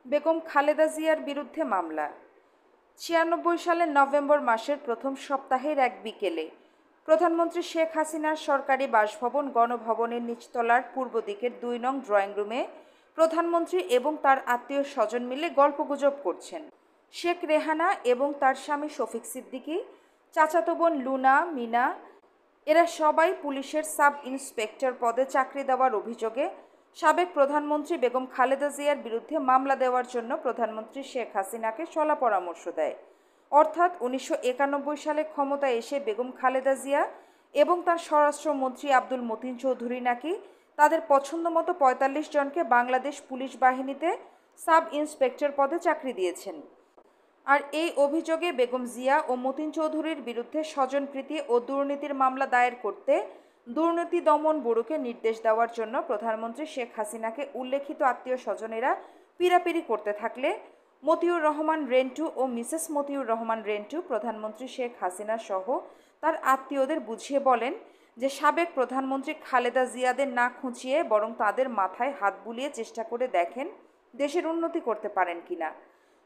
বেগম খালেদা জিয়ার বিরুদ্ধে মামলা। ৯৬ সালের নভেম্বর মাসের প্রথম সপ্তাহের এক বিকেলে প্রধানমন্ত্রী শেখ হাসিনার সরকারি বাসভবন গণভবনের নিচতলার পূর্ব দিকের ২ নং ড্রয়িং রুমে প্রধানমন্ত্রী এবং তার আত্মীয় স্বজন মিলে গল্পগুজব করছেন। শেখ রেহানা এবং তার স্বামী শফিক সিদ্দিকী, চাচাতো বোন লুনা, মিনা, এরা সবাই পুলিশের সাব ইন্সপেক্টর পদে চাকরি দেওয়ার অভিযোগে সাবেক প্রধানমন্ত্রী বেগম খালেদা জিয়ার বিরুদ্ধে মামলা দেওয়ার জন্য প্রধানমন্ত্রী শেখ হাসিনাকে শলা পরামর্শ দেয়। অর্থাৎ ১৯৯১ সালে ক্ষমতায় এসে বেগম খালেদা জিয়া এবং তার স্বরাষ্ট্রমন্ত্রী আব্দুল মতিন চৌধুরী নাকি তাদের পছন্দমতো ৪৫ জনকে বাংলাদেশ পুলিশ বাহিনীতে সাব ইন্সপেক্টর পদে চাকরি দিয়েছেন। আর এই অভিযোগে বেগম জিয়া ও মতিন চৌধুরীর বিরুদ্ধে স্বজনপ্রীতি ও দুর্নীতির মামলা দায়ের করতে দুর্নীতি দমন ব্যুরোকে নির্দেশ দেওয়ার জন্য প্রধানমন্ত্রী শেখ হাসিনাকে উল্লেখিত আত্মীয় স্বজনেরা পীড়াপিড়ি করতে থাকলে মতিউর রহমান রেন্টু ও মিসেস মতিউর রহমান রেন্টু প্রধানমন্ত্রী শেখ হাসিনা সহ তার আত্মীয়দের বুঝিয়ে বলেন যে সাবেক প্রধানমন্ত্রী খালেদা জিয়াদের না খুঁচিয়ে বরং তাদের মাথায় হাত বুলিয়ে চেষ্টা করে দেখেন দেশের উন্নতি করতে পারেন কিনা।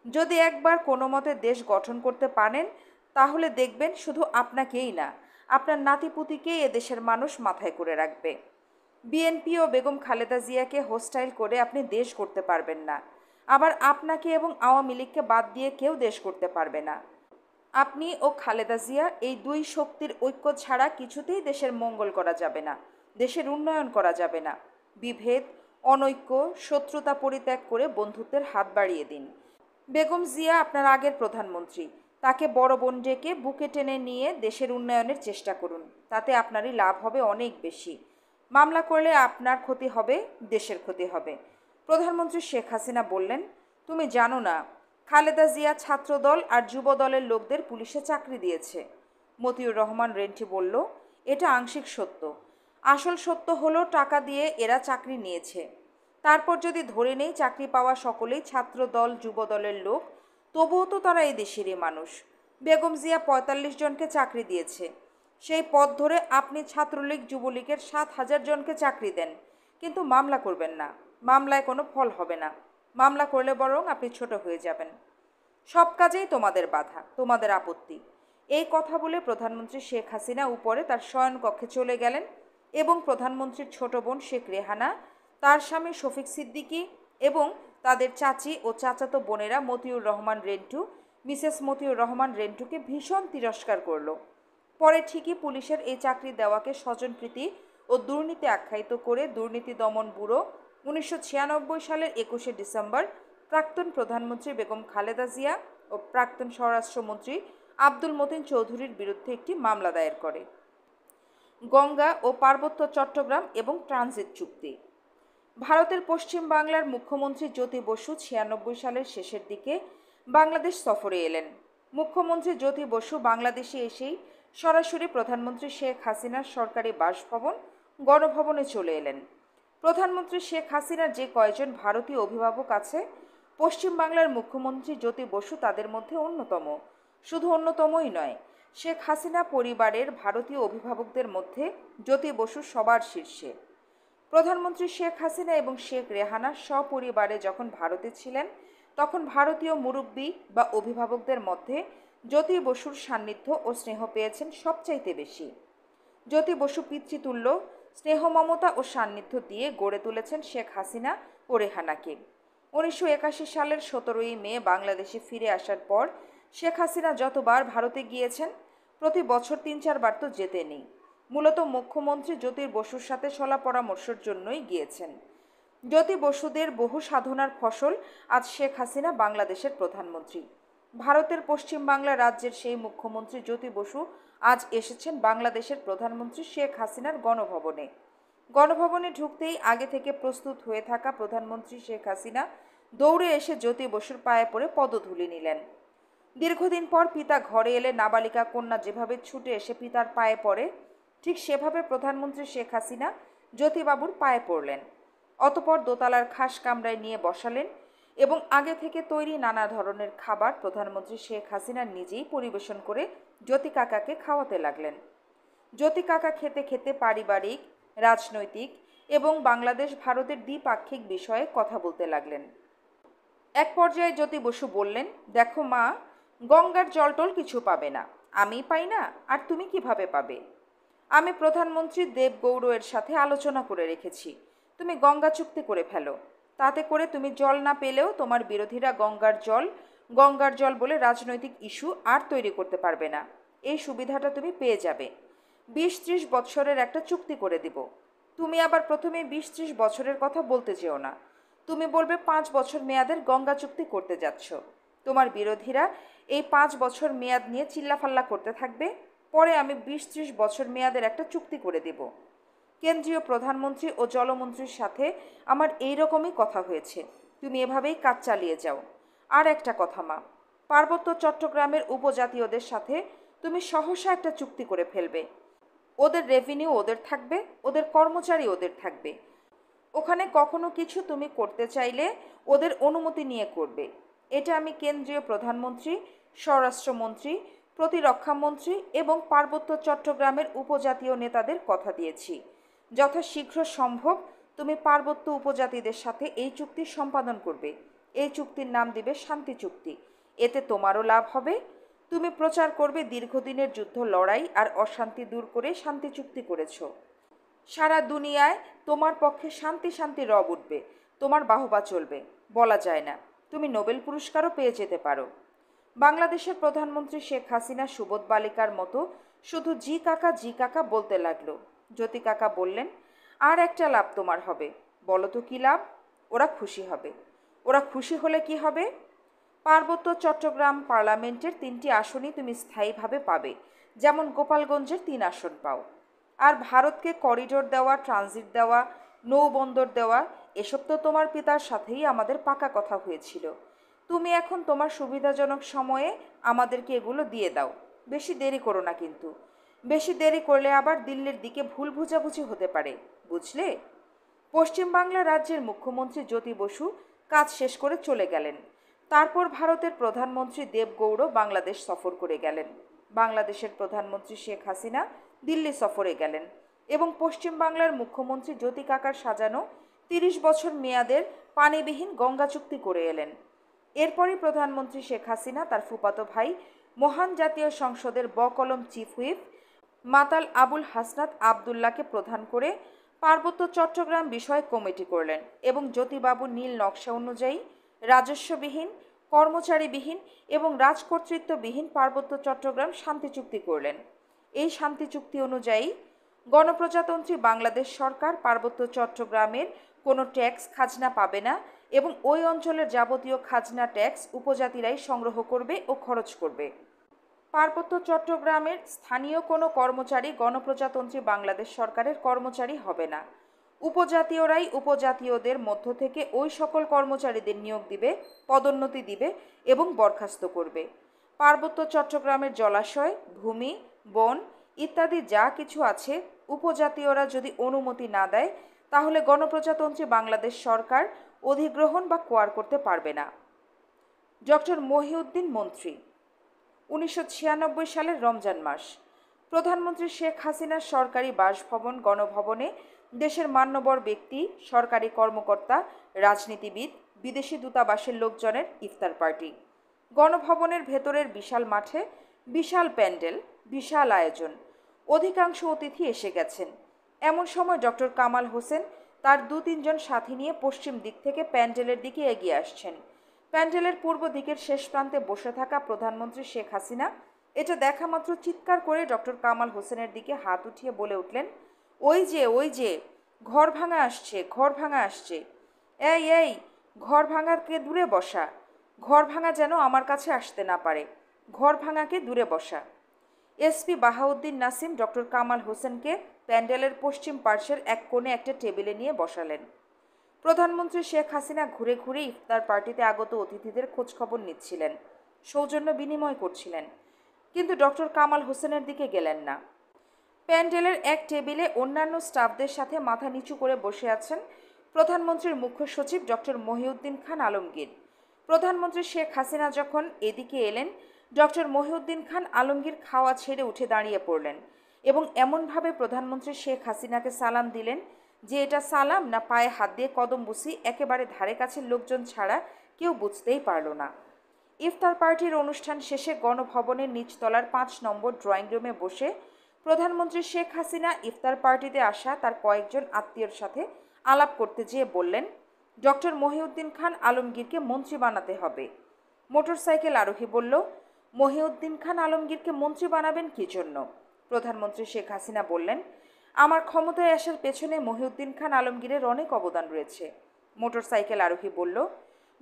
যদি একবার কোনো মতে দেশ গঠন করতে পারেন তাহলে দেখবেন শুধু আপনাকেই না, আপনার নাতিপুতিকেই এদেশের মানুষ মাথায় করে রাখবে। বিএনপি ও বেগম খালেদা জিয়াকে হোস্টাইল করে আপনি দেশ করতে পারবেন না, আবার আপনাকে এবং আওয়ামী লীগকে বাদ দিয়ে কেউ দেশ করতে পারবে না। আপনি ও খালেদা জিয়া এই দুই শক্তির ঐক্য ছাড়া কিছুতেই দেশের মঙ্গল করা যাবে না, দেশের উন্নয়ন করা যাবে না। বিভেদ, অনৈক্য, শত্রুতা পরিত্যাগ করে বন্ধুত্বের হাত বাড়িয়ে দিন। বেগম জিয়া আপনার আগের প্রধানমন্ত্রী, তাকে বড় বোন ডেকে বুকে টেনে নিয়ে দেশের উন্নয়নের চেষ্টা করুন, তাতে আপনারই লাভ হবে অনেক বেশি। মামলা করলে আপনার ক্ষতি হবে, দেশের ক্ষতি হবে। প্রধানমন্ত্রী শেখ হাসিনা বললেন, তুমি জানো না খালেদা জিয়া ছাত্রদল আর যুব দলের লোকদের পুলিশে চাকরি দিয়েছে। মতিউর রহমান রেন্টি বলল, এটা আংশিক সত্য, আসল সত্য হলো টাকা দিয়ে এরা চাকরি নিয়েছে। তারপর যদি ধরে নেই চাকরি পাওয়া সকলেই ছাত্র দল যুব দলের লোক, তবুও তো তারা এই দেশেরই মানুষ। বেগম জিয়া ৪৫ জনকে চাকরি দিয়েছে, সেই পথ ধরে আপনি ছাত্রলীগ যুবলীগের ৭,০০০ জনকে চাকরি দেন, কিন্তু মামলা করবেন না, মামলায় কোনো ফল হবে না। মামলা করলে বরং আপনি ছোট হয়ে যাবেন। সব কাজেই তোমাদের বাধা, তোমাদের আপত্তি। এই কথা বলে প্রধানমন্ত্রী শেখ হাসিনা উপরে তার শয়নকক্ষে চলে গেলেন এবং প্রধানমন্ত্রীর ছোট বোন শেখ রেহানা, তার স্বামী শফিক সিদ্দিকী এবং তাদের চাচি ও চাচাতো বোনেরা মতিউর রহমান রেন্টু, মিসেস মতিউর রহমান রেন্টুকে ভীষণ তিরস্কার করল। পরে ঠিকই পুলিশের এই চাকরি দেওয়াকে স্বজনপ্রীতি ও দুর্নীতি আখ্যায়িত করে দুর্নীতি দমন ব্যুরো ১৯৯৬ সালের ২১শে ডিসেম্বর প্রাক্তন প্রধানমন্ত্রী বেগম খালেদা জিয়া ও প্রাক্তন স্বরাষ্ট্রমন্ত্রী আব্দুল মতিন চৌধুরীর বিরুদ্ধে একটি মামলা দায়ের করে। গঙ্গা ও পার্বত্য চট্টগ্রাম এবং ট্রানজিট চুক্তি। ভারতের পশ্চিম বাংলার মুখ্যমন্ত্রী জ্যোতি বসু ৯৬ সালের শেষের দিকে বাংলাদেশ সফরে এলেন। মুখ্যমন্ত্রী জ্যোতি বসু বাংলাদেশে এসেই সরাসরি প্রধানমন্ত্রী শেখ হাসিনার সরকারি বাসভবন গণভবনে চলে এলেন। প্রধানমন্ত্রী শেখ হাসিনার যে কয়জন ভারতীয় অভিভাবক আছে, পশ্চিম বাংলার মুখ্যমন্ত্রী জ্যোতি বসু তাদের মধ্যে অন্যতম। শুধু অন্যতমই নয়, শেখ হাসিনা পরিবারের ভারতীয় অভিভাবকদের মধ্যে জ্যোতি বসু সবার শীর্ষে। প্রধানমন্ত্রী শেখ হাসিনা এবং শেখ রেহানা সপরিবারে যখন ভারতে ছিলেন, তখন ভারতীয় মুরব্বী বা অভিভাবকদের মধ্যে জ্যোতি বসুর সান্নিধ্য ও স্নেহ পেয়েছেন সবচাইতে বেশি। জ্যোতি বসু পিতৃতুল্য স্নেহ মমতা ও সান্নিধ্য দিয়ে গড়ে তুলেছেন শেখ হাসিনা ও রেহানাকে। ১৯৮১ সালের ১৭ই মে বাংলাদেশে ফিরে আসার পর শেখ হাসিনা যতবার ভারতে গিয়েছেন, প্রতি বছর ৩-৪ বার তো যেতেনই। মূলত মুখ্যমন্ত্রী জ্যোতি বসুর সাথে শলা পরামর্শের জন্যই গিয়েছেন। জ্যোতি বসুদের বহু সাধনার ফসল আজ শেখ হাসিনা বাংলাদেশের প্রধানমন্ত্রী। ভারতের পশ্চিম বাংলা রাজ্যের সেই মুখ্যমন্ত্রী জ্যোতি বসু আজ এসেছেন বাংলাদেশের প্রধানমন্ত্রী শেখ হাসিনার গণভবনে। গণভবনে ঢুকতেই আগে থেকে প্রস্তুত হয়ে থাকা প্রধানমন্ত্রী শেখ হাসিনা দৌড়ে এসে জ্যোতি বসুর পায়ে পড়ে পদধূলি নিলেন। দীর্ঘদিন পর পিতা ঘরে এলে নাবালিকা কন্যা যেভাবে ছুটে এসে পিতার পায়ে পড়ে, ঠিক সেভাবে প্রধানমন্ত্রী শেখ হাসিনা জ্যোতিবাবুর পায়ে পড়লেন। অতপর দোতলার খাস কামরায় নিয়ে বসালেন এবং আগে থেকে তৈরি নানা ধরনের খাবার প্রধানমন্ত্রী শেখ হাসিনা নিজেই পরিবেশন করে জ্যোতি কাকাকে খাওয়াতে লাগলেন। জ্যোতি কাকা খেতে খেতে পারিবারিক, রাজনৈতিক এবং বাংলাদেশ ভারতের দ্বিপাক্ষিক বিষয়ে কথা বলতে লাগলেন। এক পর্যায়ে জ্যোতি বসু বললেন, দেখো মা, গঙ্গার জলটল কিছু পাবে না, আমিই পাই না, আর তুমি কিভাবে পাবে? আমি প্রধানমন্ত্রী দেবগৌড় এর সাথে আলোচনা করে রেখেছি, তুমি গঙ্গা চুক্তি করে ফেলো। তাতে করে তুমি জল না পেলেও তোমার বিরোধীরা গঙ্গার জল বলে রাজনৈতিক ইস্যু আর তৈরি করতে পারবে না। এই সুবিধাটা তুমি পেয়ে যাবে। 20-30 বছরের একটা চুক্তি করে দিব। তুমি আবার প্রথমে 20-30 বছরের কথা বলতে যেও না, তুমি বলবে 5 বছর মেয়াদের গঙ্গা চুক্তি করতে যাচ্ছ। তোমার বিরোধীরা এই 5 বছর মেয়াদ নিয়ে চিল্লাফাল্লা করতে থাকবে। পরে আমি 20-30 বছর মেয়াদের একটা চুক্তি করে দেব। কেন্দ্রীয় প্রধানমন্ত্রী ও জলমন্ত্রীর সাথে আমার এই রকমই কথা হয়েছে, তুমি এভাবেই কাজ চালিয়ে যাও। আর একটা কথা মা, পার্বত্য চট্টগ্রামের উপজাতীয়দের সাথে তুমি সহসা একটা চুক্তি করে ফেলবে। ওদের রেভিনিউ ওদের থাকবে, ওদের কর্মচারী ওদের থাকবে। ওখানে কখনো কিছু তুমি করতে চাইলে ওদের অনুমতি নিয়ে করবে। এটা আমি কেন্দ্রীয় প্রধানমন্ত্রী, স্বরাষ্ট্রমন্ত্রী, প্রতিরক্ষামন্ত্রী এবং পার্বত্য চট্টগ্রামের উপজাতীয় নেতাদের কথা দিয়েছি। যথাশীঘ্র সম্ভব তুমি পার্বত্য উপজাতিদের সাথে এই চুক্তি সম্পাদন করবে। এই চুক্তির নাম দিবে শান্তি চুক্তি। এতে তোমারও লাভ হবে। তুমি প্রচার করবে দীর্ঘদিনের যুদ্ধ, লড়াই আর অশান্তি দূর করে শান্তি চুক্তি করেছ। সারা দুনিয়ায় তোমার পক্ষে শান্তি শান্তি রব উঠবে, তোমার বাহবা চলবে, বলা যায় না, তুমি নোবেল পুরস্কারও পেয়ে যেতে পারো। বাংলাদেশের প্রধানমন্ত্রী শেখ হাসিনা সুবোধ বালিকার মতো শুধু জি কাকা বলতে লাগলো। জ্যোতি কাকা বললেন, আর একটা লাভ তোমার হবে। বলো তো কী লাভ? ওরা খুশি হবে। ওরা খুশি হলে কি হবে? পার্বত্য চট্টগ্রাম পার্লামেন্টের 3টি আসনই তুমি স্থায়ীভাবে পাবে, যেমন গোপালগঞ্জের 3 আসন পাও। আর ভারতকে করিডোর দেওয়া, ট্রানজিট দেওয়া, নৌবন্দর দেওয়া, এসব তো তোমার পিতার সাথেই আমাদের পাকা কথা হয়েছিল। তুমি এখন তোমার সুবিধাজনক সময়ে আমাদেরকে এগুলো দিয়ে দাও। বেশি দেরি করো না কিন্তু। বেশি দেরি করলে আবার দিল্লির দিকে ভুল বোঝাবুঝি হতে পারে, বুঝলে? পশ্চিমবাংলা রাজ্যের মুখ্যমন্ত্রী জ্যোতি বসু কাজ শেষ করে চলে গেলেন। তারপর ভারতের প্রধানমন্ত্রী দেবগৌড় বাংলাদেশ সফর করে গেলেন। বাংলাদেশের প্রধানমন্ত্রী শেখ হাসিনা দিল্লি সফরে গেলেন এবং পশ্চিমবাংলার মুখ্যমন্ত্রী জ্যোতি কাকার সাজানো 30 বছর মেয়াদের পানিবিহীন গঙ্গা চুক্তি করে এলেন। এরপরই প্রধানমন্ত্রী শেখ হাসিনা তার ফুফাতো ভাই মহান জাতীয় সংসদের বকলম চিফ হুইপ মাতাল আবুল হাসনাত আবদুল্লাহকে প্রধান করে পার্বত্য চট্টগ্রাম বিষয়ে কমিটি করলেন এবং জ্যোতিবাবু নীল নকশা অনুযায়ী রাজস্ববিহীন, কর্মচারীবিহীন এবং রাজকর্তৃত্ববিহীন পার্বত্য চট্টগ্রাম শান্তি চুক্তি করলেন। এই শান্তি চুক্তি অনুযায়ী গণপ্রজাতন্ত্রী বাংলাদেশ সরকার পার্বত্য চট্টগ্রামের কোনো ট্যাক্স খাজনা পাবে না এবং ওই অঞ্চলের যাবতীয় খাজনা ট্যাক্স উপজাতিরাই সংগ্রহ করবে ও খরচ করবে। পার্বত্য চট্টগ্রামের স্থানীয় কোনো কর্মচারী গণপ্রজাতন্ত্রী বাংলাদেশ সরকারের কর্মচারী হবে না। উপজাতীয়রাই উপজাতীয়দের মধ্য থেকে ওই সকল কর্মচারীদের নিয়োগ দিবে, পদোন্নতি দিবে এবং বরখাস্ত করবে। পার্বত্য চট্টগ্রামের জলাশয়, ভূমি, বন ইত্যাদি যা কিছু আছে, উপজাতীয়রা যদি অনুমতি না দেয় তাহলে গণপ্রজাতন্ত্রী বাংলাদেশ সরকার অধিগ্রহণ বা কোয়ার করতে পারবে না। ডক্টর মহিউদ্দিন মন্ত্রী। 1996 সালের রমজান মাস। প্রধানমন্ত্রী শেখ হাসিনার সরকারি বাসভবন গণভবনে দেশের মান্যবর ব্যক্তি, সরকারি কর্মকর্তা, রাজনীতিবিদ, বিদেশি দূতাবাসের লোকজনের ইফতার পার্টি। গণভবনের ভেতরের বিশাল মাঠে বিশাল প্যান্ডেল, বিশাল আয়োজন। অধিকাংশ অতিথি এসে গেছেন। এমন সময় ডক্টর কামাল হোসেন তার 2-3 জন সাথী নিয়ে পশ্চিম দিক থেকে প্যান্ডেলের দিকে এগিয়ে আসছেন। প্যান্ডেলের পূর্ব দিকের শেষ প্রান্তে বসে থাকা প্রধানমন্ত্রী শেখ হাসিনা এটা দেখা মাত্র চিৎকার করে ডক্টর কামাল হোসেনের দিকে হাত উঠিয়ে বলে উঠলেন, ওই যে ঘর ভাঙা আসছে, ঘর ভাঙা আসছে। এই ঘর ভাঙাকে দূরে বসা, ঘর ভাঙা যেন আমার কাছে আসতে না পারে, ঘর ভাঙাকে দূরে বসা। এসপি বাহাউদ্দিন নাসিম ডক্টর কামাল হোসেনকে প্যান্ডেলের পশ্চিম পার্শ্বের এক কোণে একটা টেবিলে নিয়ে বসালেন। প্রধানমন্ত্রী শেখ হাসিনা ঘুরে ঘুরে ইফতার পার্টিতে আগত অতিথিদের খোঁজখবর নিচ্ছিলেন, সৌজন্য বিনিময় করছিলেন, কিন্তু ডক্টর কামাল হোসেনের দিকে গেলেন না। প্যান্ডেলের এক টেবিলে অন্যান্য স্টাফদের সাথে মাথা নিচু করে বসে আছেন প্রধানমন্ত্রীর মুখ্য সচিব ডক্টর মহিউদ্দিন খান আলমগীর। প্রধানমন্ত্রী শেখ হাসিনা যখন এদিকে এলেন, ডক্টর মহিউদ্দিন খান আলমগীর খাওয়া ছেড়ে উঠে দাঁড়িয়ে পড়লেন এবং এমনভাবে প্রধানমন্ত্রী শেখ হাসিনাকে সালাম দিলেন যে এটা সালাম না পায়ে হাত দিয়ে কদম বুসি একেবারে ধারে কাছের লোকজন ছাড়া কেউ বুঝতেই পারল না। ইফতার পার্টির অনুষ্ঠান শেষে গণভবনের নিচতলার 5 নম্বর ড্রয়িং রুমে বসে প্রধানমন্ত্রী শেখ হাসিনা ইফতার পার্টিতে আসা তার কয়েকজন আত্মীয়র সাথে আলাপ করতে যেয়ে বললেন, ডক্টর মহিউদ্দিন খান আলমগীরকে মন্ত্রী বানাতে হবে। মোটরসাইকেল আরোহী বলল, মহিউদ্দিন খান আলমগীরকে মন্ত্রী বানাবেন কী জন্য? প্রধানমন্ত্রী শেখ হাসিনা বললেন, আমার ক্ষমতায় আসার পেছনে মহিউদ্দিন খান আলমগীরের অনেক অবদান রয়েছে। মোটরসাইকেল আরোহী বলল,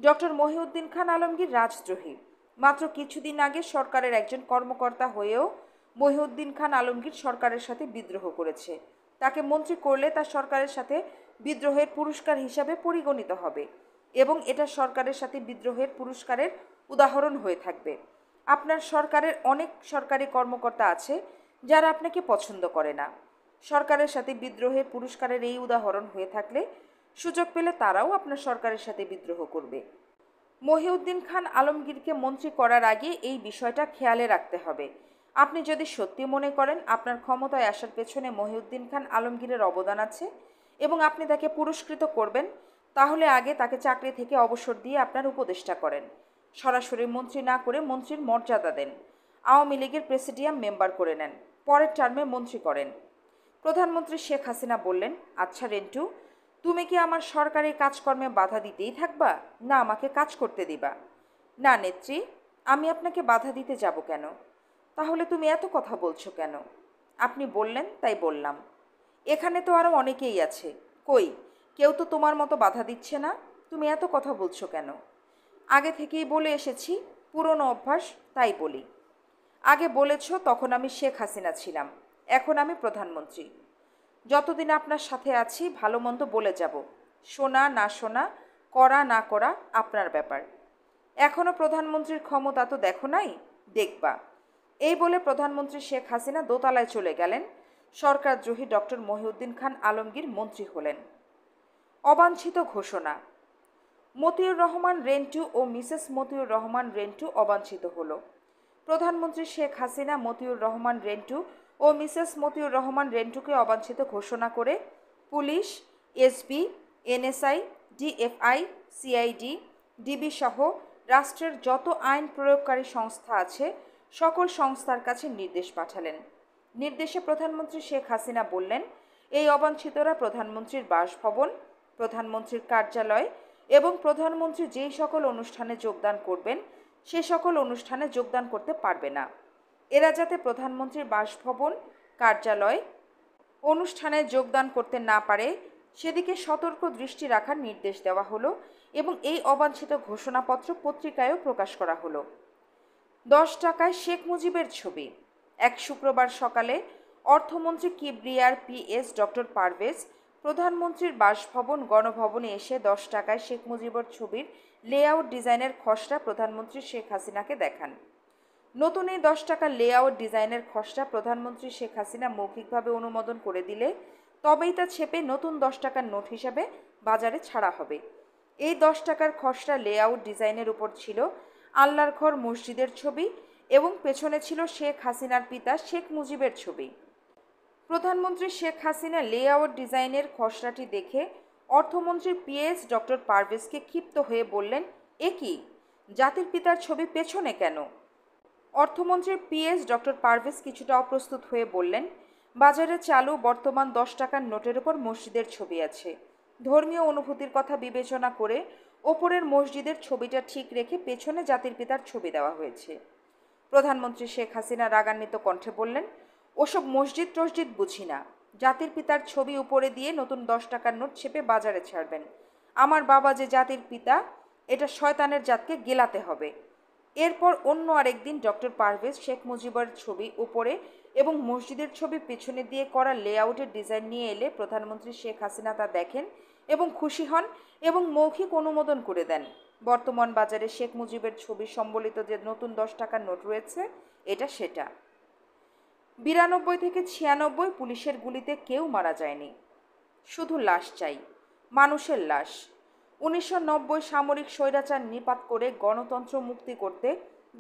ডক্টর মহিউদ্দিন খান আলমগীর রাজদ্রোহী। মাত্র কিছুদিন আগে সরকারের একজন কর্মকর্তা হয়েও মহিউদ্দিন খান আলমগীর সরকারের সাথে বিদ্রোহ করেছে। তাকে মন্ত্রী করলে তা সরকারের সাথে বিদ্রোহের পুরস্কার হিসাবে পরিগণিত হবে এবং এটা সরকারের সাথে বিদ্রোহের পুরস্কারের উদাহরণ হয়ে থাকবে। আপনার সরকারের অনেক সরকারি কর্মকর্তা আছে যারা আপনাকে পছন্দ করে না। সরকারের সাথে বিদ্রোহের পুরস্কারের এই উদাহরণ হয়ে থাকলে সুযোগ পেলে তারাও আপনার সরকারের সাথে বিদ্রোহ করবে। মহিউদ্দিন খান আলমগীরকে মন্ত্রী করার আগে এই বিষয়টা খেয়ালে রাখতে হবে। আপনি যদি সত্যি মনে করেন আপনার ক্ষমতায় আসার পেছনে মহিউদ্দিন খান আলমগীরের অবদান আছে এবং আপনি তাকে পুরস্কৃত করবেন, তাহলে আগে তাকে চাকরি থেকে অবসর দিয়ে আপনার উপদেষ্টা করেন। সরাসরি মন্ত্রী না করে মন্ত্রীর মর্যাদা দেন। আওয়ামী লীগের প্রেসিডিয়াম মেম্বার করে নেন, পরের টার্মে মন্ত্রী করেন। প্রধানমন্ত্রী শেখ হাসিনা বললেন, আচ্ছা রেন্টু, তুমি কি আমার সরকারি কাজকর্মে বাধা দিতেই থাকবা, না আমাকে কাজ করতে দিবা? না নেত্রী, আমি আপনাকে বাধা দিতে যাব কেন? তাহলে তুমি এত কথা বলছো কেন? আপনি বললেন তাই বললাম। এখানে তো আরও অনেকেই আছে, কই কেউ তো তোমার মতো বাধা দিচ্ছে না, তুমি এত কথা বলছো কেন? আগে থেকেই বলে এসেছি, পুরনো অভ্যাস, তাই বলি। আগে বলেছ তখন আমি শেখ হাসিনা ছিলাম, এখন আমি প্রধানমন্ত্রী। যতদিন আপনার সাথে আছি ভালো মন্দ বলে যাব, শোনা না শোনা, করা না করা আপনার ব্যাপার। এখনও প্রধানমন্ত্রীর ক্ষমতা তো দেখো নাই, দেখবা। এই বলে প্রধানমন্ত্রী শেখ হাসিনা দোতলায় চলে গেলেন। সরকারদ্রোহী ডক্টর মহিউদ্দিন খান আলমগীর মন্ত্রী হলেন। অবাঞ্ছিত ঘোষণা। মতিউর রহমান রেন্টু ও মিসেস মতিউর রহমান রেন্টু অবাঞ্ছিত হলো। প্রধানমন্ত্রী শেখ হাসিনা মতিউর রহমান রেন্টু ও মিসেস মতিউর রহমান রেন্টুকে অবাঞ্ছিত ঘোষণা করে police, SB, NSI, DFI, CID, DB সহ রাষ্ট্রের যত আইন প্রয়োগকারী সংস্থা আছে সকল সংস্থার কাছে নির্দেশ পাঠালেন। নির্দেশে প্রধানমন্ত্রী শেখ হাসিনা বললেন, এই অবাঞ্ছিতরা প্রধানমন্ত্রীর বাসভবন, প্রধানমন্ত্রীর কার্যালয় এবং প্রধানমন্ত্রী যেই সকল অনুষ্ঠানে যোগদান করবেন সে সকল অনুষ্ঠানে যোগদান করতে পারবে না। এরা যাতে প্রধানমন্ত্রীর বাসভবন, কার্যালয়, অনুষ্ঠানে যোগদান করতে না পারে সেদিকে সতর্ক দৃষ্টি রাখার নির্দেশ দেওয়া হলো এবং এই অবাঞ্ছিত ঘোষণাপত্র পত্রিকায়ও প্রকাশ করা হলো। 10 টাকায় শেখ মুজিবের ছবি। এক শুক্রবার সকালে অর্থমন্ত্রী কিবরিয়ার পিএস ডক্টর পারভেজ প্রধানমন্ত্রীর বাসভবন গণভবনে এসে 10 টাকায় শেখ মুজিবের ছবির লেআউট ডিজাইনের খসড়া প্রধানমন্ত্রী শেখ হাসিনাকে দেখান। নতুন এই 10 টাকার লেআউট ডিজাইনের খসড়া প্রধানমন্ত্রী শেখ হাসিনা মৌখিকভাবে অনুমোদন করে দিলে তবেই তা ছেপে নতুন 10 টাকার নোট হিসাবে বাজারে ছাড়া হবে। এই 10 টাকার খসড়া লেআউট ডিজাইনের উপর ছিল আল্লাহর ঘর মসজিদের ছবি এবং পেছনে ছিল শেখ হাসিনার পিতা শেখ মুজিবের ছবি। প্রধানমন্ত্রী শেখ হাসিনা লেআউট ডিজাইনের খসড়াটি দেখে অর্থমন্ত্রী পিএস ডক্টর পারভেজকে ক্ষিপ্ত হয়ে বললেন, এ কি, জাতির পিতার ছবি পেছনে কেন? অর্থমন্ত্রী পিএস ডক্টর পারভেজ কিছুটা অপ্রস্তুত হয়ে বললেন, বাজারে চালু বর্তমান 10 টাকার নোটের উপর মসজিদের ছবি আছে। ধর্মীয় অনুভূতির কথা বিবেচনা করে ওপরের মসজিদের ছবিটা ঠিক রেখে পেছনে জাতির পিতার ছবি দেওয়া হয়েছে। প্রধানমন্ত্রী শেখ হাসিনা রাগান্বিত কণ্ঠে বললেন, ওসব মসজিদ টসজিদ বুঝি না, জাতির পিতার ছবি উপরে দিয়ে নতুন 10 টাকার নোট ছেপে বাজারে ছাড়বেন। আমার বাবা যে জাতির পিতা, এটা শয়তানের জাতকে গেলাতে হবে। এরপর অন্য আরেকদিন ডক্টর পারভেজ শেখ মুজিবের ছবি উপরে এবং মসজিদের ছবি পেছনে দিয়ে করা লেআউটের ডিজাইন নিয়ে এলে প্রধানমন্ত্রী শেখ হাসিনা তা দেখেন এবং খুশি হন এবং মৌখিক অনুমোদন করে দেন। বর্তমান বাজারে শেখ মুজিবের ছবি সম্বলিত যে নতুন 10 টাকার নোট রয়েছে এটা সেটা। 92 থেকে 96 পুলিশের গুলিতে কেউ মারা যায়নি, শুধু লাশ চাই, মানুষের লাশ। 1990 সামরিক স্বৈরাচার নিপাত করে গণতন্ত্র মুক্তি করতে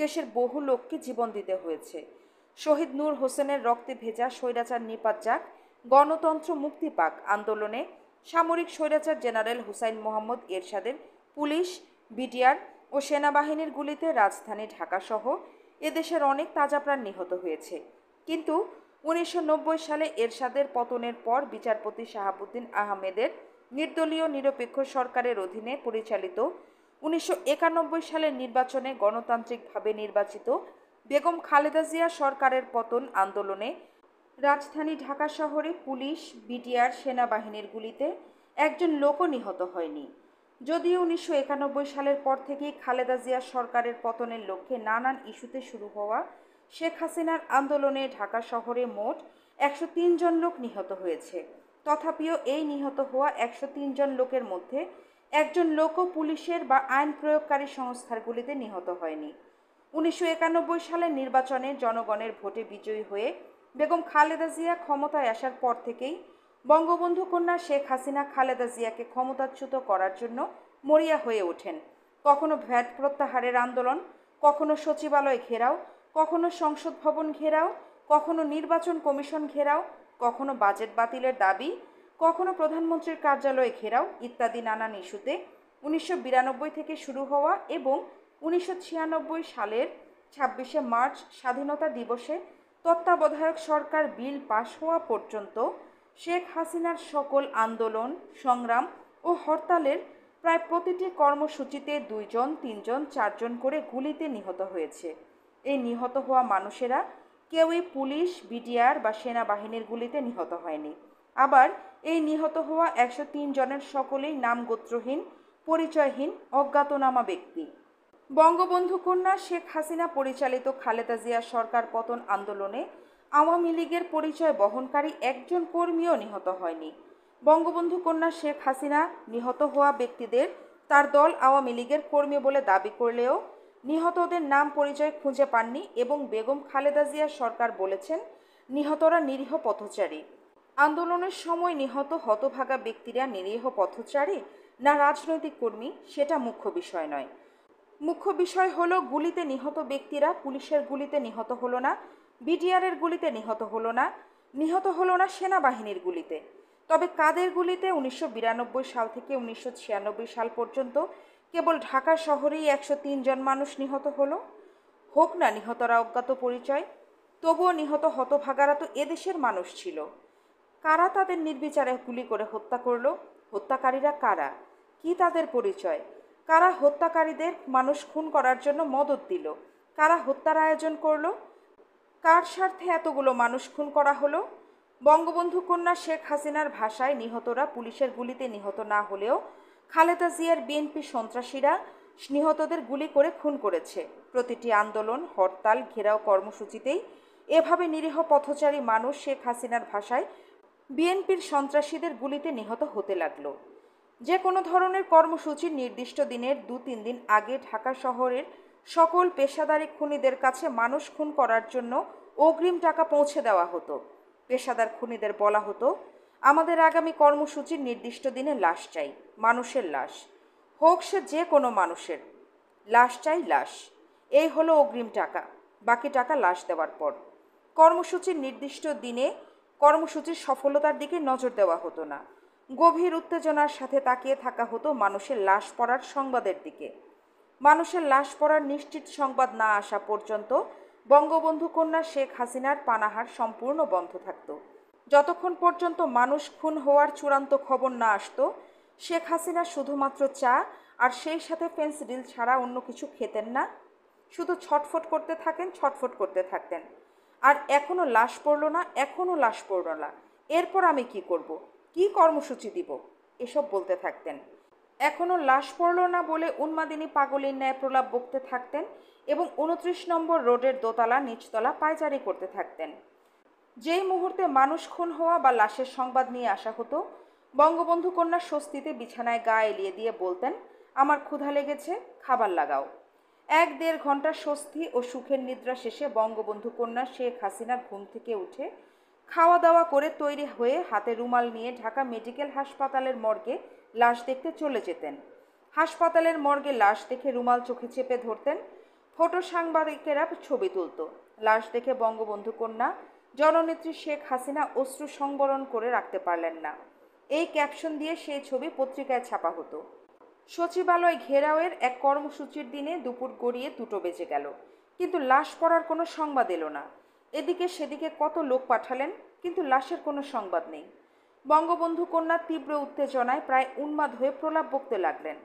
দেশের বহু লোককে জীবন দিতে হয়েছে। শহীদ নূর হোসেনের রক্তে ভেজা স্বৈরাচার নিপাত যাক, গণতন্ত্র মুক্তি পাক আন্দোলনে সামরিক স্বৈরাচার জেনারেল হুসাইন মোহাম্মদ এরশাদের পুলিশ, বিডিআর ও সেনাবাহিনীর গুলিতে রাজধানী ঢাকাসহ এদেশের অনেক তাজা প্রাণ নিহত হয়েছে। কিন্তু 1990 সালে এরশাদের পতনের পর বিচারপতি শাহাবুদ্দিন আহমেদের নির্দলীয় নিরপেক্ষ সরকারের অধীনে পরিচালিত 1991 সালের নির্বাচনে গণতান্ত্রিকভাবে নির্বাচিত বেগম খালেদা জিয়া সরকারের পতন আন্দোলনে রাজধানী ঢাকা শহরে পুলিশ, বিডিআর, সেনাবাহিনীর গুলিতে একজন লোকও নিহত হয়নি। যদিও 1991 সালের পর থেকেই খালেদা জিয়া সরকারের পতনের লক্ষ্যে নানান ইস্যুতে শুরু হওয়া শেখ হাসিনার আন্দোলনে ঢাকা শহরে মোট 103 জন লোক নিহত হয়েছে। তথাপিও এই নিহত হওয়া 103 জন লোকের মধ্যে একজন লোকও পুলিশের বা আইন প্রয়োগকারী সংস্থার গুলিতে নিহত হয়নি। 1991 সালের নির্বাচনে জনগণের ভোটে বিজয়ী হয়ে বেগম খালেদা জিয়া ক্ষমতায় আসার পর থেকেই বঙ্গবন্ধু কন্যা শেখ হাসিনা খালেদা জিয়াকে ক্ষমতাচ্যুত করার জন্য মরিয়া হয়ে ওঠেন। কখনো ভ্যাট প্রত্যাহারের আন্দোলন, কখনো সচিবালয় ঘেরাও, কখনো সংসদ ভবন ঘেরাও, কখনো নির্বাচন কমিশন ঘেরাও, কখনো বাজেট বাতিলের দাবি, কখনো প্রধানমন্ত্রীর কার্যালয়ে ঘেরাও ইত্যাদি নানান ইস্যুতে 1992 থেকে শুরু হওয়া এবং 1996 সালের 26শে মার্চ স্বাধীনতা দিবসে তত্ত্বাবধায়ক সরকার বিল পাশ হওয়া পর্যন্ত শেখ হাসিনার সকল আন্দোলন, সংগ্রাম ও হরতালের প্রায় প্রতিটি কর্মসূচিতে 2 জন, 3 জন, 4 জন করে গুলিতে নিহত হয়েছে। এই নিহত হওয়া মানুষেরা কেউই পুলিশ, বিডিআর বা সেনাবাহিনীর গুলিতে নিহত হয়নি। আবার এই নিহত হওয়া 103 জনের সকলেই নামগোত্রহীন, পরিচয়হীন, অজ্ঞাতনামা ব্যক্তি। বঙ্গবন্ধু কন্যা শেখ হাসিনা পরিচালিত খালেদা জিয়া সরকার পতন আন্দোলনে আওয়ামী লীগের পরিচয় বহনকারী একজন কর্মীও নিহত হয়নি। বঙ্গবন্ধু কন্যা শেখ হাসিনা নিহত হওয়া ব্যক্তিদের তার দল আওয়ামী লীগের কর্মী বলে দাবি করলেও নিহতদের নাম পরিচয় খুঁজে পাননি এবং বেগম খালেদা জিয়া সরকার বলেছেন নিহতরা নিরীহ পথচারী। আন্দোলনের সময় নিহত হতভাগা ব্যক্তিরা নিরীহ পথচারী না রাজনৈতিক কর্মী সেটা মুখ্য বিষয় নয়। মুখ্য বিষয় হলো গুলিতে নিহত ব্যক্তিরা পুলিশের গুলিতে নিহত হলো না, বিডিআরের গুলিতে নিহত হলো না, নিহত হলো না সেনাবাহিনীর গুলিতে। তবে কাদের গুলিতে 1992 সাল থেকে 1996 সাল পর্যন্ত কেবল ঢাকা শহরেই 103 জন মানুষ নিহত হলো? হোক না নিহতরা অজ্ঞাত পরিচয়, তবুও নিহত হতভাগারা তো এদেশের মানুষ ছিল। কারা তাদের নির্বিচারে গুলি করে হত্যা করলো? হত্যাকারীরা কারা? কি তাদের পরিচয়? কারা হত্যাকারীদের মানুষ খুন করার জন্য মদত দিল? কারা হত্যার আয়োজন করলো? কার স্বার্থে এতগুলো মানুষ খুন করা হলো? বঙ্গবন্ধু কন্যা শেখ হাসিনার ভাষায় নিহতরা পুলিশের গুলিতে নিহত না হলেও খালেদা জিয়ার বিএনপি সন্ত্রাসীরা নিহতদের গুলি করে খুন করেছে। প্রতিটি আন্দোলন, হরতাল, ঘেরাও কর্মসূচিতেই এভাবে নিরীহ পথচারী মানুষ শেখ হাসিনার ভাষায় বিএনপির সন্ত্রাসীদের গুলিতে নিহত হতে লাগলো। যে কোনো ধরনের কর্মসূচির নির্দিষ্ট দিনের 2-3 দিন আগে ঢাকা শহরের সকল পেশাদারি খুনিদের কাছে মানুষ খুন করার জন্য অগ্রিম টাকা পৌঁছে দেওয়া হতো। পেশাদার খুনিদের বলা হতো, আমাদের আগামী কর্মসূচির নির্দিষ্ট দিনে লাশ চাই, মানুষের লাশ, হোক সে যে কোনো মানুষের, লাশ চাই লাশ। এই হলো অগ্রিম টাকা, বাকি টাকা লাশ দেওয়ার পর। কর্মসূচির নির্দিষ্ট দিনে কর্মসূচির সফলতার দিকে নজর দেওয়া হতো না। গভীর উত্তেজনার সাথে তাকিয়ে থাকা হতো মানুষের লাশ পড়ার সংবাদের দিকে। মানুষের লাশ পড়ার নিশ্চিত সংবাদ না আসা পর্যন্ত বঙ্গবন্ধু কন্যা শেখ হাসিনার পানাহার সম্পূর্ণ বন্ধ থাকত। যতক্ষণ পর্যন্ত মানুষ খুন হওয়ার চূড়ান্ত খবর না আসতো, শেখ হাসিনা শুধুমাত্র চা আর সেই সাথে ফেন্সিডিল ছাড়া অন্য কিছু খেতেন না। শুধু ছটফট করতে থাকতেন। আর এখনও লাশ পড়ল না, এখনও লাশ পড়ল না, এরপর আমি কি করব, কি কর্মসূচি দিব, এসব বলতে থাকতেন। এখনও লাশ পড়ল না বলে উন্মাদিনী পাগলের ন্যায় প্রলাপ বকতে থাকতেন এবং 29 নম্বর রোডের দোতলা নিচতলা পায়চারি করতে থাকতেন। যেই মুহূর্তে মানুষ খুন হওয়া বা লাশের সংবাদ নিয়ে আসা হতো, বঙ্গবন্ধু কন্যা স্বস্তিতে বিছানায় গা এলিয়ে দিয়ে বলতেন, আমার ক্ষুধা লেগেছে, খাবার লাগাও। 1-1.5 ঘন্টা স্বস্তি ও সুখের নিদ্রা শেষে বঙ্গবন্ধু কন্যা শেখ হাসিনা ঘুম থেকে উঠে খাওয়া দাওয়া করে তৈরি হয়ে হাতে রুমাল নিয়ে ঢাকা মেডিকেল হাসপাতালের মর্গে লাশ দেখতে চলে যেতেন। হাসপাতালের মর্গে লাশ দেখে রুমাল চোখে চেপে ধরতেন। ফটো সাংবাদিকেরা ছবি তুলত। লাশ দেখে বঙ্গবন্ধু কন্যা জননেত্রী শেখ হাসিনা অশ্রু সংবরণ করে রাখতে পারলেন না। এই ক্যাপশন দিয়ে সেই ছবি পত্রিকায় ছাপা হতো, সচিবালয় ঘেরাওয়ের এক কর্মসূচির দিনে দুপুর গড়িয়ে 2টো বেজে গেল, কিন্তু লাশ পড়ার কোনো সংবাদ এলো না। এদিকে সেদিকে কত লোক পাঠালেন, কিন্তু লাশের কোনো সংবাদ নেই। বঙ্গবন্ধু কন্যা তীব্র উত্তেজনায় প্রায় উন্মাদ হয়ে প্রলাপ বকতে লাগলেন।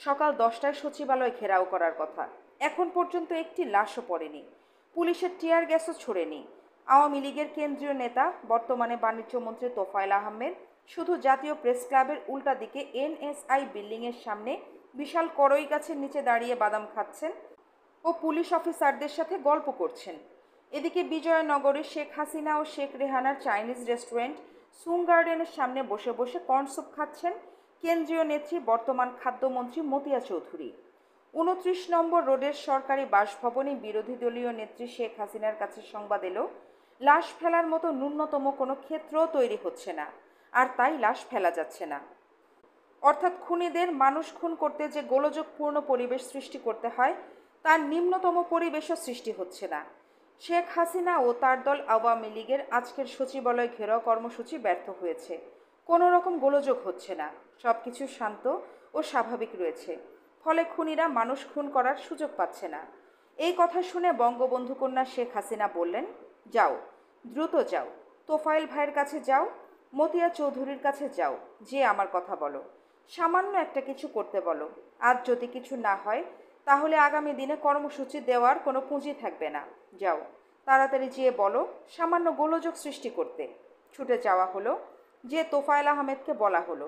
সকাল 10টায় সচিবালয় ঘেরাও করার কথা, এখন পর্যন্ত একটি লাশও পড়েনি, পুলিশের টিয়ার গ্যাসও ছোড়েনি। আওয়ামী লীগের কেন্দ্রীয় নেতা, বর্তমানে বাণিজ্যমন্ত্রী তোফায়েল আহমেদ শুধু জাতীয় প্রেস ক্লাবের উল্টা দিকে এনএসআই বিল্ডিংয়ের সামনে বিশাল কড়ই গাছের নিচে দাঁড়িয়ে বাদাম খাচ্ছেন ও পুলিশ অফিসারদের সাথে গল্প করছেন। এদিকে বিজয়নগরে শেখ হাসিনা ও শেখ রেহানার চাইনিজ রেস্টুরেন্ট সুং গার্ডেনের সামনে বসে বসে কর্ন স্যুপ খাচ্ছেন কেন্দ্রীয় নেত্রী, বর্তমান খাদ্যমন্ত্রী মতিয়া চৌধুরী। 29 নম্বর রোডের সরকারি বাসভবনে বিরোধী দলীয় নেত্রী শেখ হাসিনার কাছে সংবাদ এলো, লাশ ফেলার মতো ন্যূনতম কোনো ক্ষেত্রও তৈরি হচ্ছে না, আর তাই লাশ ফেলা যাচ্ছে না। অর্থাৎ খুনিদের মানুষ খুন করতে যে গোলযোগপূর্ণ পরিবেশ সৃষ্টি করতে হয়, তার নিম্নতম পরিবেশও সৃষ্টি হচ্ছে না। শেখ হাসিনা ও তার দল আওয়ামী লীগের আজকের সচিবালয় ঘেরাও কর্মসূচি ব্যর্থ হয়েছে। কোনো রকম গোলযোগ হচ্ছে না, সব কিছু শান্ত ও স্বাভাবিক রয়েছে, ফলে খুনিরা মানুষ খুন করার সুযোগ পাচ্ছে না। এই কথা শুনে বঙ্গবন্ধু কন্যা শেখ হাসিনা বললেন, যাও, দ্রুত যাও, তোফায়েল ভাইয়ের কাছে যাও, মতিয়া চৌধুরীর কাছে যাও, যে আমার কথা বলো, সামান্য একটা কিছু করতে বলো। আজ যদি কিছু না হয়, তাহলে আগামী দিনে কর্মসূচি দেওয়ার কোনো পুঁজি থাকবে না। যাও, তাড়াতাড়ি যেয়ে বলো সামান্য গোলযোগ সৃষ্টি করতে। ছুটে যাওয়া হলো, যে তোফায়েল আহমেদকে বলা হলো,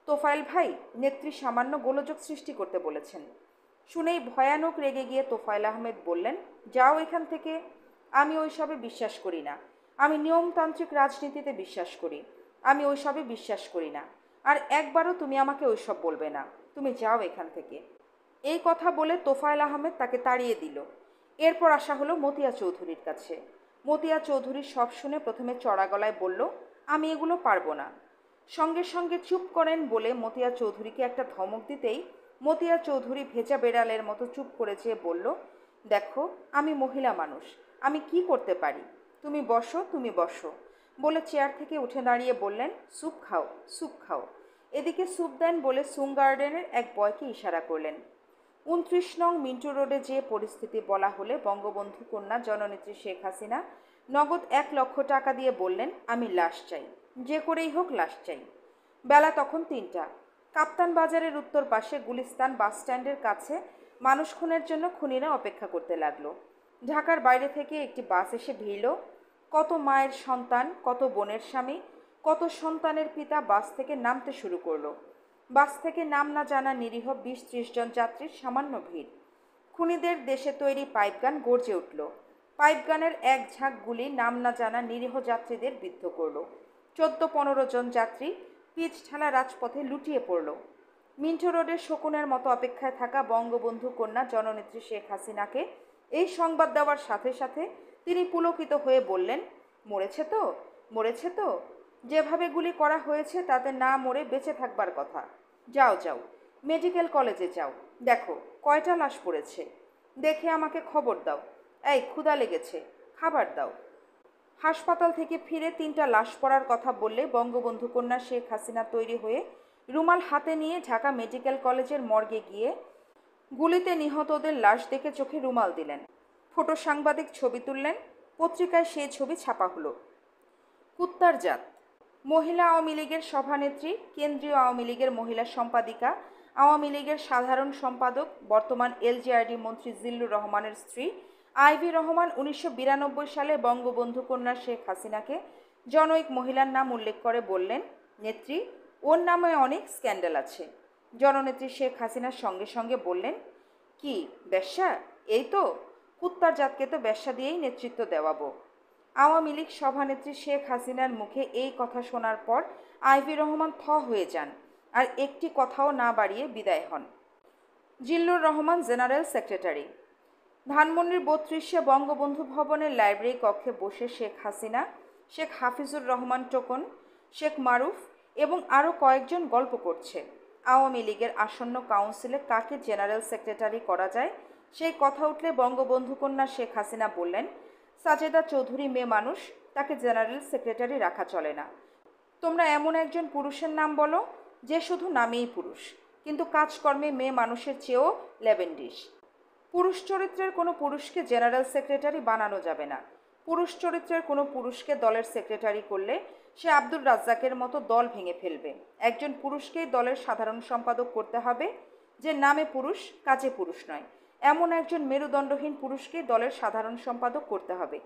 তোফায়েল ভাই, নেত্রী সামান্য গোলযোগ সৃষ্টি করতে বলেছেন। শুনেই ভয়ানক রেগে গিয়ে তোফায়েল আহমেদ বললেন, যাও এখান থেকে, আমি ওইসবে বিশ্বাস করি না, আমি নিয়মতান্ত্রিক রাজনীতিতে বিশ্বাস করি, আমি ওইসবে বিশ্বাস করি না, আর একবারও তুমি আমাকে ওইসব বলবে না, তুমি যাও এখান থেকে। এই কথা বলে তোফায়েল আহমেদ তাকে তাড়িয়ে দিল। এরপর আসা হলো মতিয়া চৌধুরীর কাছে। মতিয়া চৌধুরী সব শুনে প্রথমে চড়া গলায় বলল, আমি এগুলো পারবো না। সঙ্গে সঙ্গে চুপ করেন বলে মতিয়া চৌধুরীকে একটা ধমক দিতেই মতিয়া চৌধুরী ভেজা বেড়ালের মতো চুপ করে চেয়ে বলল, দেখো, আমি মহিলা মানুষ, আমি কি করতে পারি, তুমি বসো, তুমি বসো, বলে চেয়ার থেকে উঠে দাঁড়িয়ে বললেন, স্যুপ খাও, স্যুপ খাও। এদিকে স্যুপ দেন বলে সুং গার্ডেনের এক বয়কে ইশারা করলেন। 29 নং মিন্টু রোডে যে পরিস্থিতি বলা হলে বঙ্গবন্ধু কন্যা জননেত্রী শেখ হাসিনা নগদ 1 লক্ষ টাকা দিয়ে বললেন, আমি লাশ চাই, যে করেই হোক লাশ চাই। বেলা তখন 3টা। কাপ্তান বাজারের উত্তর পাশে গুলিস্তান বাস স্ট্যান্ডের কাছে মানুষ খুনের জন্য খুনিরা অপেক্ষা করতে লাগলো। ঢাকার বাইরে থেকে একটি বাস এসে ভিড়ল। কত মায়ের সন্তান, কত বোনের স্বামী, কত সন্তানের পিতা বাস থেকে নামতে শুরু করলো। বাস থেকে নাম না জানা নিরীহ 20-30 জন যাত্রীর সামান্য ভিড়। খুনিদের দেশে তৈরি পাইপগান গর্জে উঠল। পাইপগানের এক ঝাঁক গুলি নাম না জানা নিরীহ যাত্রীদের বিদ্ধ করল। 14-15 জন যাত্রী পিচ ঢালা রাজপথে লুটিয়ে পড়ল। মিন্টো রোডের শকুনের মতো অপেক্ষায় থাকা বঙ্গবন্ধু কন্যা জননেত্রী শেখ হাসিনাকে এই সংবাদ দেওয়ার সাথে সাথে তিনি পুলকিত হয়ে বললেন, মরেছে তো, মরেছে তো, যেভাবে গুলি করা হয়েছে তাতে না মরে বেঁচে থাকবার কথা। যাও যাও, মেডিকেল কলেজে যাও, দেখো কয়টা লাশ পড়েছে, দেখে আমাকে খবর দাও। এই, ক্ষুধা লেগেছে, খাবার দাও। হাসপাতাল থেকে ফিরে 3টা লাশ পড়ার কথা বললে বঙ্গবন্ধু কন্যা শেখ হাসিনা তৈরি হয়ে রুমাল হাতে নিয়ে ঢাকা মেডিকেল কলেজের মর্গে গিয়ে গুলিতে নিহতদের লাশ দেখে চোখে রুমাল দিলেন। ফটো সাংবাদিক ছবি তুললেন, পত্রিকায় সেই ছবি ছাপা হলো। কুত্তার জাত। মহিলা আওয়ামী লীগের সভানেত্রী, কেন্দ্রীয় আওয়ামী লীগের মহিলা সম্পাদিকা, আওয়ামী লীগের সাধারণ সম্পাদক, বর্তমান এলজেআরডি মন্ত্রী জিল্লুর রহমানের স্ত্রী আইভি রহমান 1992 সালে বঙ্গবন্ধু কন্যা শেখ হাসিনাকে জনৈক মহিলার নাম উল্লেখ করে বললেন, নেত্রী, ওর নামে অনেক স্ক্যান্ডাল আছে। জননেত্রী শেখ হাসিনার সঙ্গে সঙ্গে বললেন, কি বেশ্যা? এই তো, কুত্তার জাতকে তো বেশ্যা দিয়েই নেতৃত্ব দেওয়াবো। আওয়ামী লীগ সভানেত্রী শেখ হাসিনার মুখে এই কথা শোনার পর আইভি রহমান থ হয়ে যান আর একটি কথাও না বাড়িয়ে বিদায় হন। Zillur Rahman general secretary. ধানমন্ডির 32-এ বঙ্গবন্ধু ভবনের লাইব্রেরি কক্ষে বসে শেখ হাসিনা, শেখ হাফিজুর রহমান টোকন, শেখ মারুফ এবং আরও কয়েকজন গল্প করছে। আওয়ামী লীগের আসন্ন কাউন্সিলে কাকে জেনারেল সেক্রেটারি করা যায় সেই কথা উঠলে বঙ্গবন্ধু কন্যা শেখ হাসিনা বললেন, সাজেদা চৌধুরী মেয়ে মানুষ, তাকে জেনারেল সেক্রেটারি রাখা চলে না। তোমরা এমন একজন পুরুষের নাম বলো যে শুধু নামেই পুরুষ, কিন্তু কাজকর্মে মেয়ে মানুষের চেয়েও লেভেন্ডিশ। পুরুষ চরিত্রের কোনো পুরুষকে জেনারেল সেক্রেটারি বানানো যাবে না। পুরুষ চরিত্রের কোনো পুরুষকে দলের সেক্রেটারি করলে সে আব্দুর রাজ্জাকের মতো দল ভেঙে ফেলবে। একজন পুরুষকেই দলের সাধারণ সম্পাদক করতে হবে, যে নামে পুরুষ কাজে পুরুষ নয়। এমন একজন মেরুদণ্ডহীন পুরুষকেই দলের সাধারণ সম্পাদক করতে হবে।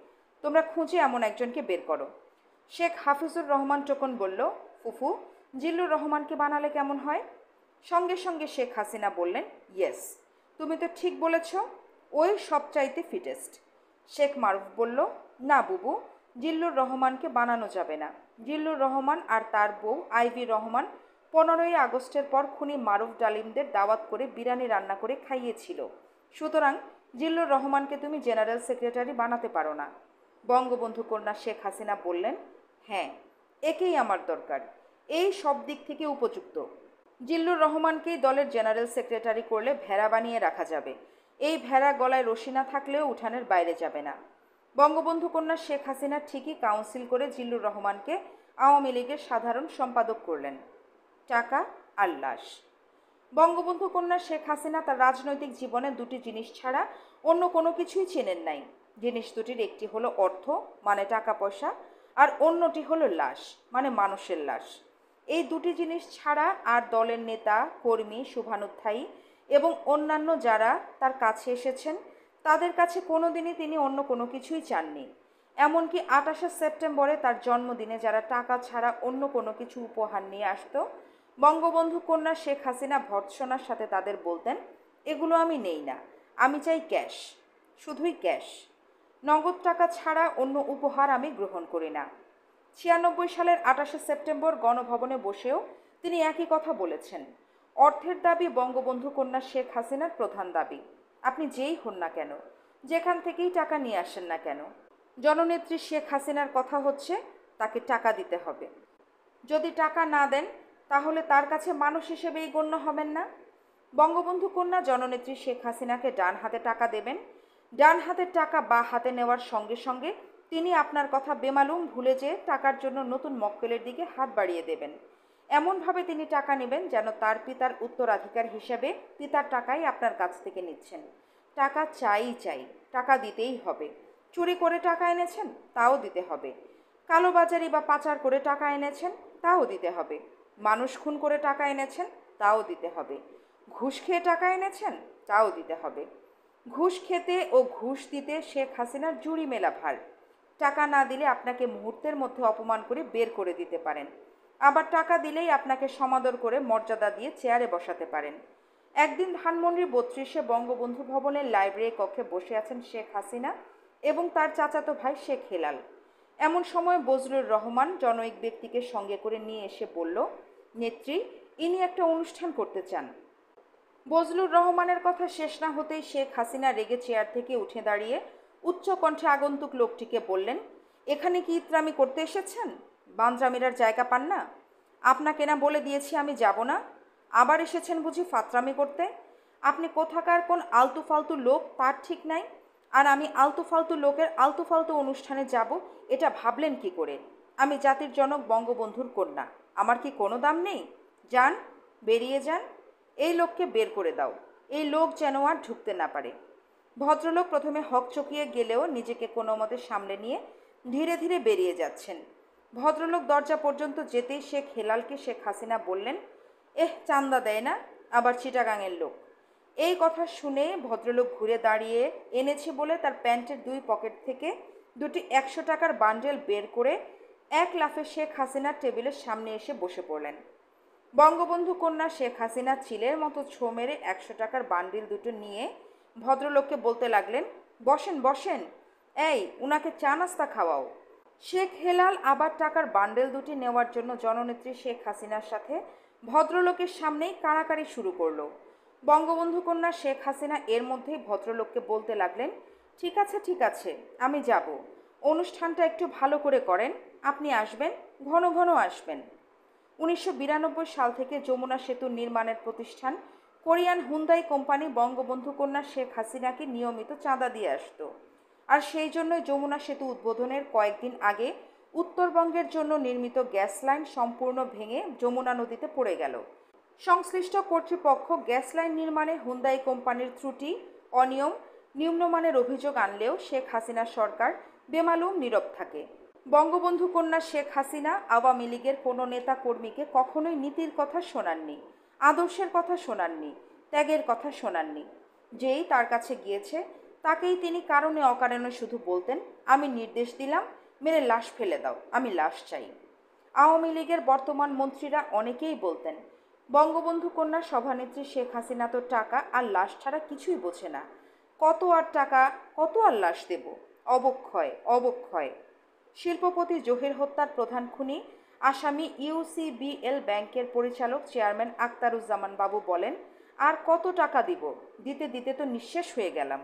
তোমরা খুঁজে এমন একজনকে বের করো। শেখ হাফিজুর রহমান টোকন বলল, ফুফু, জিল্লুর রহমানকে বানালে কেমন হয়? সঙ্গে সঙ্গে শেখ হাসিনা বললেন, ইয়েস, তুমি তো ঠিক বলেছ, ওই সবচাইতে ফিটেস্ট। শেখ মারুফ বলল, না বুবু, জিল্লুর রহমানকে বানানো যাবে না। জিল্লুর রহমান আর তার বউ আইভি রহমান 15ই আগস্টের পর খুনি মারুফ ডালিমদের দাওয়াত করে বিরিয়ানি রান্না করে খাইয়েছিল। সুতরাং জিল্লুর রহমানকে তুমি জেনারেল সেক্রেটারি বানাতে পারো না। বঙ্গবন্ধু কন্যা শেখ হাসিনা বললেন, হ্যাঁ, একেই আমার দরকার, এই সব দিক থেকে উপযুক্ত। জিল্লুর রহমানকেই দলের জেনারেল সেক্রেটারি করলে ভেড়া বানিয়ে রাখা যাবে। এই ভেড়া গলায় রশি না থাকলেও উঠানের বাইরে যাবে না। বঙ্গবন্ধু কন্যা শেখ হাসিনা ঠিকই কাউন্সিল করে জিল্লুর রহমানকে আওয়ামী লীগের সাধারণ সম্পাদক করলেন। টাকা আর লাশ। বঙ্গবন্ধু কন্যা শেখ হাসিনা তার রাজনৈতিক জীবনে দুটি জিনিস ছাড়া অন্য কোনো কিছুই চেনেন নাই। জিনিস দুটির একটি হলো অর্থ, মানে টাকা পয়সা, আর অন্যটি হলো লাশ, মানে মানুষের লাশ। এই দুটি জিনিস ছাড়া আর দলের নেতা, কর্মী, শুভানুধ্যায়ী এবং অন্যান্য যারা তার কাছে এসেছেন, তাদের কাছে কোনোদিনই তিনি অন্য কোনো কিছুই চাননি। এমনকি 28শে সেপ্টেম্বরে তার জন্মদিনে যারা টাকা ছাড়া অন্য কোনো কিছু উপহার নিয়ে আসতো, বঙ্গবন্ধু কন্যা শেখ হাসিনা ভর্ৎসনার সাথে তাদের বলতেন, এগুলো আমি নেই না, আমি চাই ক্যাশ, শুধুই ক্যাশ। নগদ টাকা ছাড়া অন্য উপহার আমি গ্রহণ করি না। 96 সালের 28শে সেপ্টেম্বর গণভবনে বসেও তিনি একই কথা বলেছেন। অর্থের দাবি বঙ্গবন্ধু কন্যা শেখ হাসিনার প্রধান দাবি। আপনি যেই হন না কেন, যেখান থেকেই টাকা নিয়ে আসেন না কেন, জননেত্রী শেখ হাসিনার কথা হচ্ছে তাকে টাকা দিতে হবে। যদি টাকা না দেন তাহলে তার কাছে মানুষ হিসেবেই গণ্য হবেন না। বঙ্গবন্ধু কন্যা জননেত্রী শেখ হাসিনাকে ডান হাতে টাকা দেবেন। ডান হাতের টাকা বা হাতে নেওয়ার সঙ্গে সঙ্গে তিনি আপনার কথা বেমালুম ভুলে যেয়ে টাকার জন্য নতুন মক্কেলের দিকে হাত বাড়িয়ে দেবেন। এমনভাবে তিনি টাকা নেবেন যেন তার পিতার উত্তরাধিকার হিসেবে পিতার টাকাই আপনার কাছ থেকে নিচ্ছেন। টাকা চাই চাই, টাকা দিতেই হবে। চুরি করে টাকা এনেছেন, তাও দিতে হবে। কালোবাজারি বা পাচার করে টাকা এনেছেন, তাও দিতে হবে। মানুষ খুন করে টাকা এনেছেন, তাও দিতে হবে। ঘুষ খেয়ে টাকা এনেছেন, তাও দিতে হবে। ঘুষ খেতে ও ঘুষ দিতে শেখ হাসিনার জুড়ি মেলা ভার। টাকা না দিলে আপনাকে মুহূর্তের মধ্যে অপমান করে বের করে দিতে পারেন, আবার টাকা দিলেই আপনাকে সমাদর করে মর্যাদা দিয়ে চেয়ারে বসাতে পারেন। একদিন ধানমন্ডির 32-এ বঙ্গবন্ধু ভবনের লাইব্রেরি কক্ষে বসে আছেন শেখ হাসিনা এবং তার চাচাতো ভাই শেখ হেলাল। এমন সময় বজলুর রহমান জনৈক ব্যক্তিকে সঙ্গে করে নিয়ে এসে বলল, নেত্রী, ইনি একটা অনুষ্ঠান করতে চান। বজলুর রহমানের কথা শেষ না হতেই শেখ হাসিনা রেগে চেয়ার থেকে উঠে দাঁড়িয়ে উচ্চ কণ্ঠে আগন্তুক লোকটিকে বললেন, এখানে কি ইতরামি করতে এসেছেন? বান্দরামিরার জায়গা পান না? আপনাকে না বলে দিয়েছি আমি যাব না, আবার এসেছেন বুঝি ফাতরামি করতে? আপনি কোথাকার কোন আলতু ফালতু লোক তার ঠিক নাই, আর আমি আলতু ফালতু লোকের আলতু ফালতু অনুষ্ঠানে যাব এটা ভাবলেন কি করে? আমি জাতির জনক বঙ্গবন্ধুর কন্যা, আমার কি কোনো দাম নেই? যান, বেরিয়ে যান। এই লোককে বের করে দাও, এই লোক যেন আর ঢুকতে না পারে। ভদ্রলোক প্রথমে হকচকিয়ে গেলেও নিজেকে কোনো মতে সামলে নিয়ে ধীরে ধীরে বেরিয়ে যাচ্ছেন। ভদ্রলোক দরজা পর্যন্ত যেতেই শেখ হেলালকে শেখ হাসিনা বললেন, চান্দা দেয় না, আবার চিটাগাংয়ের লোক। এই কথা শুনে ভদ্রলোক ঘুরে দাঁড়িয়ে এনেছে বলে তার প্যান্টের দুই পকেট থেকে দুটি 100 টাকার বান্ডেল বের করে এক লাফে শেখ হাসিনার টেবিলের সামনে এসে বসে পড়লেন। বঙ্গবন্ধু কন্যা শেখ হাসিনা চিলের মতো ছো মেরে 100 টাকার বান্ডিল দুটো নিয়ে ভদ্রলোককে বলতে লাগলেন, বসেন বসেন, উনাকে চা নাস্তা খাওয়াও। শেখ হেলাল আবার টাকার বান্ডেল দুটি নেওয়ার জন্য জননেত্রী শেখ হাসিনার সাথে ভদ্রলোকের সামনেই কাড়াকাড়ি শুরু করলো। বঙ্গবন্ধু কন্যা শেখ হাসিনা এর মধ্যেই ভদ্রলোককে বলতে লাগলেন, ঠিক আছে ঠিক আছে, আমি যাব, অনুষ্ঠানটা একটু ভালো করে করেন, আপনি আসবেন, ঘন ঘন আসবেন। 1992 সাল থেকে যমুনা সেতু নির্মাণের প্রতিষ্ঠান কোরিয়ান হুন্দাই কোম্পানি বঙ্গবন্ধু কন্যা শেখ হাসিনাকে নিয়মিত চাঁদা দিয়ে আসত। আর সেই জন্যই যমুনা সেতু উদ্বোধনের কয়েকদিন আগে উত্তরবঙ্গের জন্য নির্মিত গ্যাস লাইন সম্পূর্ণ ভেঙে যমুনা নদীতে পড়ে গেল। সংশ্লিষ্ট কর্তৃপক্ষ গ্যাস লাইন নির্মাণে হুন্দাই কোম্পানির ত্রুটি, অনিয়ম, নিম্নমানের অভিযোগ আনলেও শেখ হাসিনা সরকার বেমালুম নীরব থাকে। বঙ্গবন্ধু কন্যা শেখ হাসিনা আওয়ামী লীগের কোনো নেতা কর্মীকে কখনোই নীতির কথা শোনাননি, আদর্শের কথা শোনাননি, ত্যাগের কথা শোনাননি। যেই তার কাছে গিয়েছে তাকেই তিনি কারণে অকারণে শুধু বলতেন, আমি নির্দেশ দিলাম, মেরে লাশ ফেলে দাও, আমি লাশ চাই। আওয়ামী লীগের বর্তমান মন্ত্রীরা অনেকেই বলতেন, বঙ্গবন্ধু কন্যা সভানেত্রী শেখ হাসিনা তো টাকা আর লাশ ছাড়া কিছুই বোঝে না, কত আর টাকা, কত আর লাশ দেব, অবক্ষয় অবক্ষয়। শিল্পপতি জহির হত্যার প্রধান খুনি আসামি ইউসিবিএল ব্যাংকের পরিচালক চেয়ারম্যান আখতারুজ্জামান বাবু বলেন, আর কত টাকা দিব, দিতে দিতে তো নিঃশেষ হয়ে গেলাম।